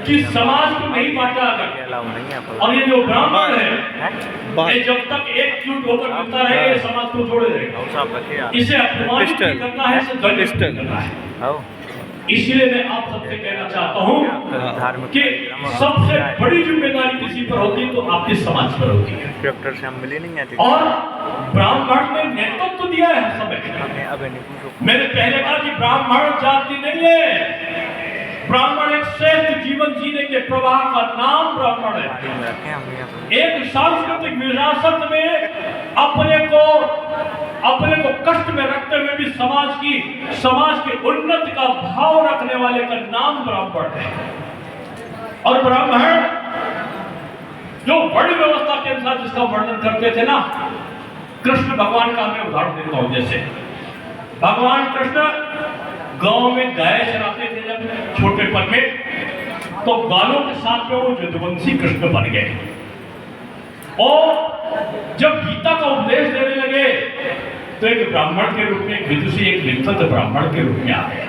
कि समाज को नहीं बांटा अगर, और ये जो ब्राह्मण है ये जब तक एकजुट होकर मिलता रहेगा समाज को जोड़े रहेगा। इसे अपमानित नहीं करना है, इसे दंडित नहीं करना है। इसलिए मैं आप सबसे कहना चाहता हूँ कि सबसे बड़ी जिम्मेदारी किसी पर होती है तो आपके समाज पर होती है। डॉक्टर से हम मिले नहीं आते और ब्राह्मण ने नेतृत्व तो दिया है समय। मैंने पहले कहा कि ब्राह्मण जाति नहीं है, ब्राह्मण एक श्रेष्ठ जीवन जीने के प्रवाह का नाम ब्राह्मण है। एक सांस्कृतिक विरासत में अपने को कष्ट में रखते हुए भी समाज के उन्नति का भाव रखने वाले का नाम ब्राह्मण है। और ब्राह्मण जो बड़ी व्यवस्था के अनुसार जिसका वर्णन करते थे ना, कृष्ण भगवान का मैं उदाहरण देता हूं। जैसे भगवान कृष्ण गांव में गाय चराते थे जब छोटेपन में, तो गायों के साथ में वो यदुवंशी कृष्ण बन गए। और जब गीता का उपदेश देने लगे तो एक ब्राह्मण के रूप में, एक विदुषी, एक विद्वत ब्राह्मण के रूप में आ गए।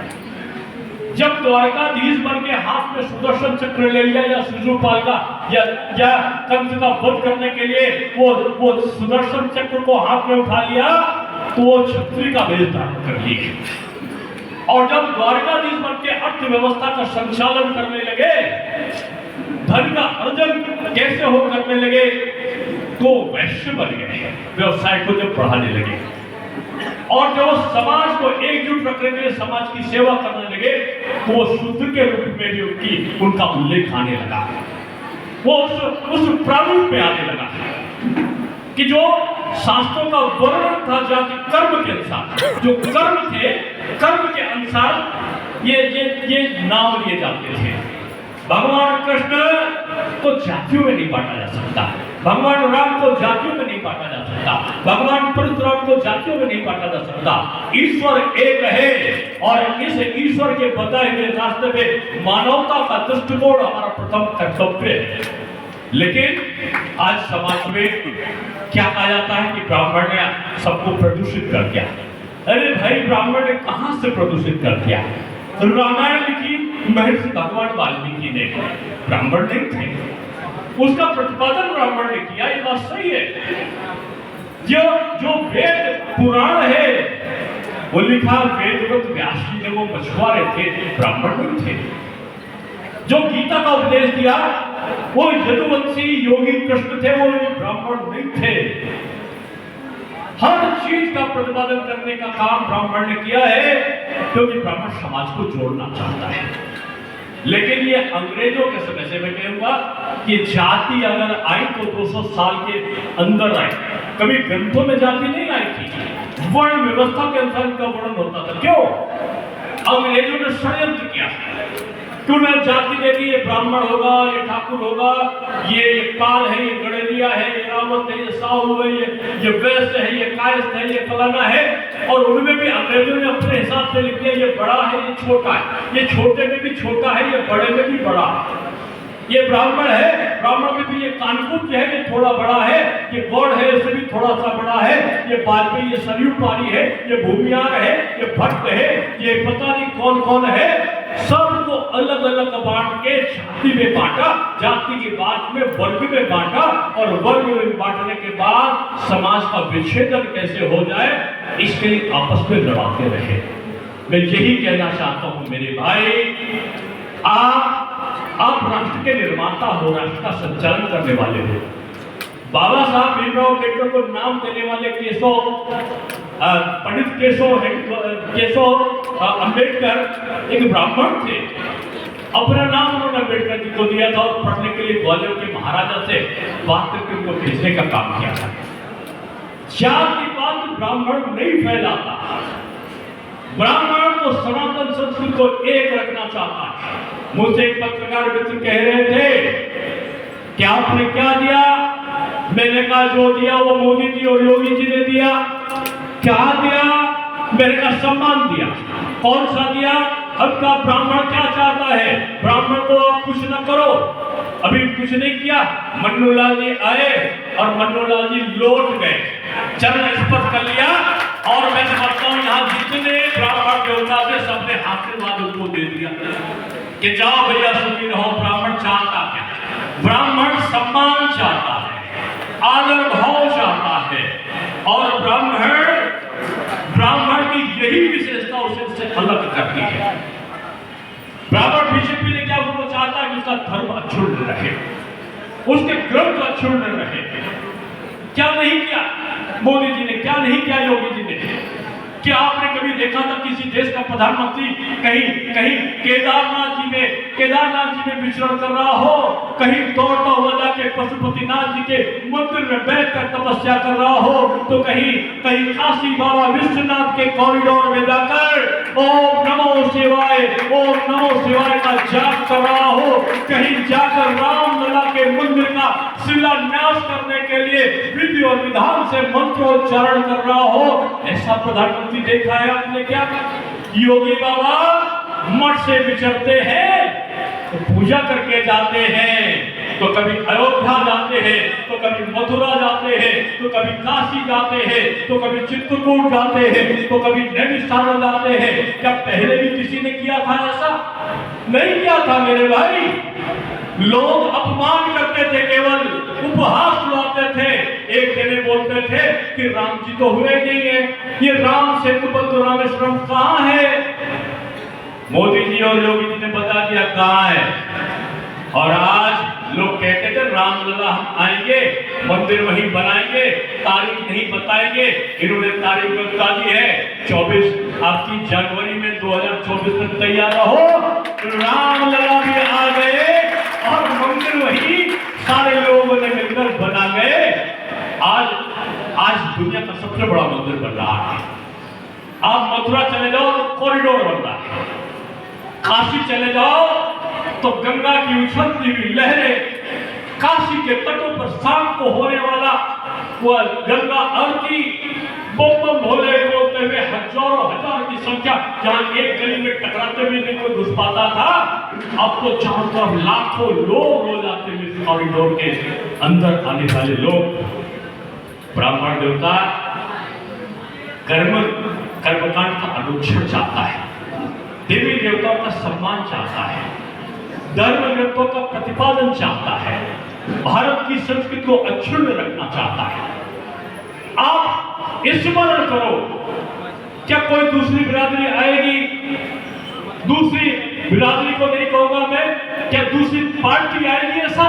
जब द्वारकाधीश बन के हाथ में सुदर्शन चक्र ले लिया, या शिशुपाल का या कंस का वध करने के लिए वो सुदर्शन चक्र को हाथ में उठा लिया, तो वो क्षत्रिय का वेश धारण कर लिए। और जब द्वारकाधीश बन के अर्थव्यवस्था का संचालन करने लगे, धन का अर्जन कैसे हो करने लगे, तो वैश्य बन गए, व्यवसाय को जब बढ़ाने लगे। और जब समाज को एकजुट रखने के लिए समाज की सेवा करने लगे, तो वो शूद्र के रूप में भी उनका उल्लेख आने लगा। वो उस प्रारूप में आने लगा कि जो शास्त्रों का वर्णन था जाति कर्म के अनुसार, जो कर्म थे, कर्म के अनुसार ये नाम लिए जाते थे। भगवान कृष्ण को जातियों में नहीं बांटा जा सकता, भगवान राम को जातियों में नहीं बांटा जा सकता, भगवान परशुराम को जातियों में नहीं बांटा जा सकता। ईश्वर एक है और इस ईश्वर के बताए हुए रास्ते पे मानवता का दृष्टिकोण हमारा प्रथम कर्तव्य है। लेकिन आज समाज में क्या कहा जाता है कि ब्राह्मण ने सबको प्रदूषित कर दिया। अरे भाई, ब्राह्मण ने कहां से प्रदूषित कर दिया? रामायण लिखी महर्षि भगवान वाल्मीकि ने, ब्राह्मण नहीं थे, उसका प्रतिपादन ब्राह्मण ने किया, ये बात सही है। जो वेद पुराण है वो लिखा वेदवत व्यास जी ने, वो मछुआरे थे, ब्राह्मण नहीं थे। जो गीता का उपदेश दिया वो यदुवंशी योगी कृष्ण थे, वो ब्राह्मण नहीं थे। हर चीज का प्रतिपादन करने का काम ब्राह्मण ने किया है, क्योंकि ब्राह्मण समाज को जोड़ना चाहता है। लेकिन ये अंग्रेजों के समय से मैं कहूंगा कि जाति अगर आई तो 200 साल के अंदर आई, कभी ग्रंथों में जाति नहीं आई थी। वर्ण व्यवस्था के अनुसार इनका वर्णन होता था। क्यों? अंग्रेजों ने षड्यंत्र किया, क्यों ना जाति दे दी, ये ब्राह्मण होगा, ये ठाकुर होगा, ये पाल है, ये गणेरिया है, ये रावत है, ये साहू है, ये वैश्य है, ये कायस्थ है, ये फलाना है। और उनमें भी अंग्रेजों ने अपने हिसाब से लिख दिया, ये बड़ा है, ये छोटा है, ये छोटे में भी छोटा है, ये बड़े में भी बड़ा है। ये ब्राह्मण है, ब्राह्मण में भी ये कानपुर है, ये थोड़ा बड़ा है, ये गौड़ है, इससे भी थोड़ा सा बड़ा है, ये वाजपेयी, ये सरयू पानी है, ये भूमियार है, ये भट्ट है, ये पता नहीं कौन कौन है। सबको अलग अलग बांट के जाति में बांटा, जाति के बाद में वर्ग में बांटा, और वर्ग में बांटने के बाद समाज का विच्छेदन कैसे हो जाए इसके लिए आपस में लड़ाते रहे। मैं यही कहना चाहता हूं मेरे भाई, आप राष्ट्र के निर्माता हो, राष्ट्र का संचालन करने वाले हो। बाबा साहब भीमराव अम्बेडकर को नाम देने वाले पंडित केशव अम्बेडकर एक ब्राह्मण थे। अपना नाम उन्होंने अम्बेडकर जी को दिया था और पढ़ने के लिए ग्वालियर के महाराजा से बात करके उनको भेजने का काम किया था। जातिवाद ब्राह्मण नहीं फैलाता, ब्राह्मण को सनातन संस्कृति को एक रखना चाहता है। मुझसे एक पत्रकार मित्र कह रहे थे कि आपने क्या दिया? मैंने कहा जो दिया वो मोदी जी और योगी जी ने दिया। क्या दिया? मैंने कहा सम्मान दिया। कौन सा दिया? आपका ब्राह्मण क्या चाहता है? ब्राह्मण को आप कुछ न करो, अभी कुछ नहीं किया। मन्नू लाल जी आए और मन्नू लाल जी लौट गए, चरण स्पर्श कर लिया, और मैं समझता हूं यहाँ जितने ब्राह्मण देवता थे सबने आशीर्वाद उनको दे दिया कि जाओ भैया सुखी रहो, ब्राह्मण आदर भाव चाहता है, और ब्राह्मण की यही विशेषता उसे अलग करती है। ब्राह्मण बीजेपी ने क्या वो चाहता है कि उसका धर्म अक्षुण्ण रहे, उसके ग्रंथ अक्षुण्ण रहे। क्या नहीं किया मोदी जी ने, क्या नहीं किया योगी जी ने? क्या आपने कभी देखा था किसी देश का प्रधानमंत्री कहीं केदारनाथ जी में विचरण कर रहा हो, कहीं दौड़ता हुआ जाके पशुपतिनाथ जी के मंदिर में बैठकर तपस्या कर रहा हो, तो कहीं काशी बाबा विश्वनाथ के कॉरिडोर में जाकर ओम नमो शिवाय का जाप कर रहा हो, कहीं जाकर रामलला के मंदिर का शिलान्यास करने के लिए विधि और विधान से मंत्रोच्चारण कर रहा हो? ऐसा प्रधानमंत्री देखा है आपने क्या? योगी बाबा मठ से विचरते हैं तो पूजा करके जाते हैं, तो कभी अयोध्या जाते हैं, तो कभी मथुरा जाते हैं, तो कभी काशी जाते हैं, तो कभी चित्रकूट जाते हैं, तो कभी नैमिषारण्य जाते हैं। क्या पहले भी किसी ने किया था ऐसा? नहीं किया था मेरे भाई। लोग अपमान करते थे, केवल उपहास उड़ाते थे। एक जने बोलते थे कि राम जी तो हुए नहीं है, ये राम सेतुबंध रामेश्वरम कहाँ है? मोदी जी और योगी जी ने बता दिया कहाँ है। और आज लोग कहते थे रामलला हम आएंगे, मंदिर वहीं बनाएंगे, तारीख नहीं बताएंगे। इन्होंने तारीख बता दी है 24 आपकी जनवरी में 2024 तक तैयार रहो। रामलला भी आ गए और मंदिर वही सारे लोगों ने मिलकर बना गए। आज दुनिया का सबसे बड़ा मंदिर बन रहा है। आप मथुरा चले जाओ तो कॉरिडोर बन रहा है, काशी चले जाओ तो गंगा की उछलती हुई लहरें, काशी के तटों पर शाम को होने वाला वह गंगा आरती, बम बम भोले बोलते हुए हजारों हजार की संख्या, जहां एक गली में टकराते हुए नहीं कोई घुस पाता था, अब तो चारों तरफ लाखों लोग रोज आते हुए कॉरिडोर के अंदर आने वाले लोग। ब्राह्मण देवता कर्मकांड का अनुच्छेद चाहता है, देवी देवताओं का सम्मान चाहता है, धर्म ग्रंथों का प्रतिपादन चाहता है, भारत की संस्कृति को अक्षुण्ण रखना चाहता है। आप स्मरण करो, क्या कोई दूसरी बिरादरी आएगी? दूसरी बिरादरी को नहीं कहूंगा मैं, क्या दूसरी पार्टी आएगी? ऐसा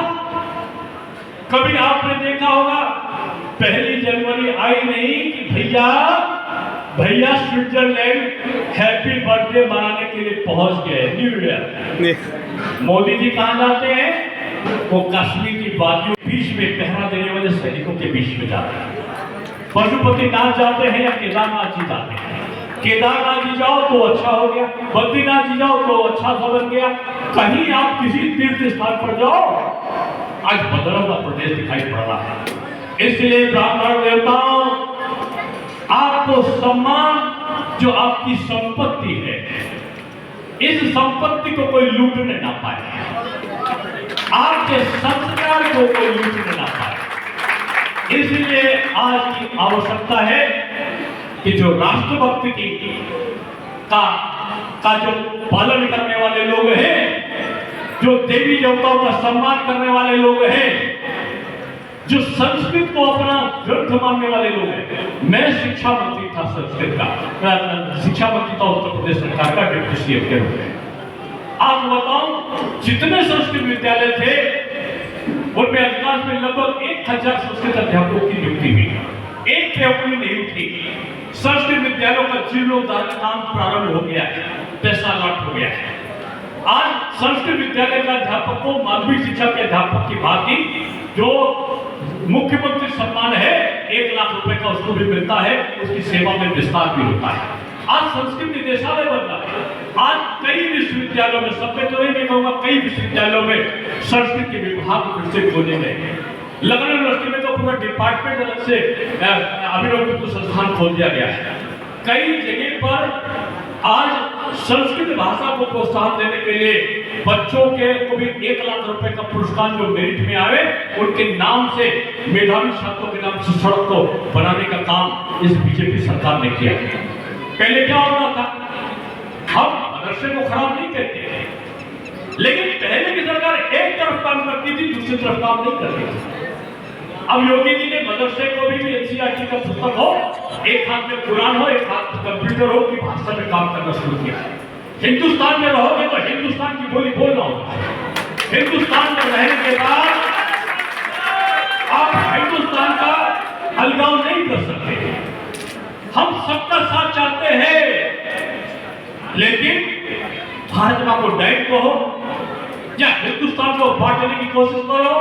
कभी आपने देखा होगा? 1 जनवरी आई नहीं कि भैया स्विट्जरलैंड हैप्पी बर्थडे मनाने के लिए पहुंच गए, न्यू ईयर। मोदी जी कहां जाते हैं? वो कश्मीर की वादियों बीच में पहरा देने वाले सैनिकों के बीच में जाते हैं। पशुपतिनाथ जाते हैं या केदारनाथ जी जाते हैं? केदारनाथ जी जाओ तो अच्छा हो गया, बद्रीनाथ जी जाओ तो अच्छा सा बन गया। कहीं आप किसी तीर्थ स्थान पर जाओ, आज बदला हुआ प्रदेश दिखाई पड़ रहा है। इसलिए ब्राह्मण देवताओं, आपको सम्मान, जो आपकी संपत्ति है, इस संपत्ति को कोई लूटने ना पाए, आपके संस्कार को कोई लूटने ना पाए। इसलिए आज की आवश्यकता है कि जो राष्ट्रभक्ति का जो पालन करने वाले लोग हैं, जो देवी देवताओं का सम्मान करने वाले लोग हैं, जो संस्कृत को अपना ग्रंथ मानने वाले लोग हैं। मैं शिक्षा मंत्री था, संस्कृत का शिक्षा मंत्री था उत्तर प्रदेश सरकार का, डिप्टी सीएम के रूप में। आप बताओ, जितने संस्कृत विद्यालय थे उनमें अधिकांश में लगभग 1000 संस्कृत अध्यापकों की नियुक्ति हुई, एक नौकरी नहीं उठी। संस्कृत विद्यालयों का जीर्णोद्धार का काम प्रारंभ हो गया है, पैसा लॉट हो गया है। आज संस्कृत विद्यालय का अध्यापक को माध्यमिक शिक्षा के अध्यापक की भांति जो मुख्यमंत्री सम्मान है 1 लाख रुपए का उसको भी मिलता है, उसकी सेवा में विस्तार भी होता है। आज संस्कृत निदेशालय बन रहा है। आज कई विश्वविद्यालयों में, सब में तो नहीं कहूंगा, कई विश्वविद्यालयों में संस्कृत के विभाग फिर से खोले गए। लखनऊ यूनिवर्सिटी में तो पूरा डिपार्टमेंट अलग से अभिनव संस्थान खोल दिया गया है। कई जगह पर आज संस्कृत भाषा को प्रोत्साहन देने के लिए बच्चों के को भी 1 लाख रुपए का पुरस्कार जो मेरिट में आवे, उनके नाम से, मेधावी छात्रों के नाम से सड़क को बनाने का काम इस बीजेपी सरकार ने किया। पहले क्या होता था? हम मदरसे को खराब नहीं कहते, लेकिन पहले की सरकार एक तरफ काम करती थी, दूसरी तरफ काम नहीं करती थी। अब योगी जी ने मदरसे को भी एनसीईआरटी का पुस्तक हो, एक हाथ में कुरान हो, एक हाथ में कंप्यूटर हो, की भाषा में काम करना शुरू किया है। हिंदुस्तान में रहोगे तो हिंदुस्तान की बोली बोलना होगा। हिंदुस्तान में रहने के बाद आप हिंदुस्तान का अलगाव नहीं कर सकते। हम सबका साथ चाहते हैं, लेकिन भाजपा को डाइट कहो या हिंदुस्तान को बांटने की कोशिश करो,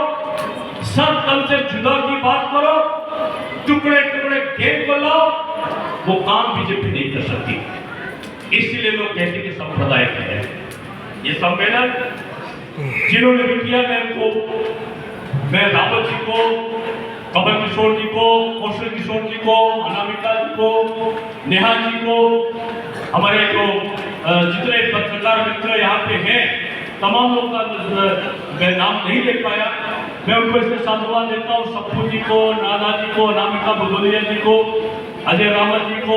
सर तल से जुदा की बात करो, टुकड़े टुकड़े खेल को लाओ, वो काम बीजेपी नहीं कर सकती। इसलिए लोग कहते कि संप्रदाय है। ये सम्मेलन जिन्होंने भी किया, मैं रावत जी को, कमल किशोर जी को, कौशल किशोर जी को, अनामिका जी को, नेहा जी को, हमारे जो जितने पत्रकार मित्र यहाँ पे हैं, तमाम लोगों का मैं नाम नहीं ले पाया, मैं उनको इसमें साधुवाद देता हूँ। सप्पू जी को, नाना जी को, अनामिका भदौरिया जी को, अजय रावत जी को,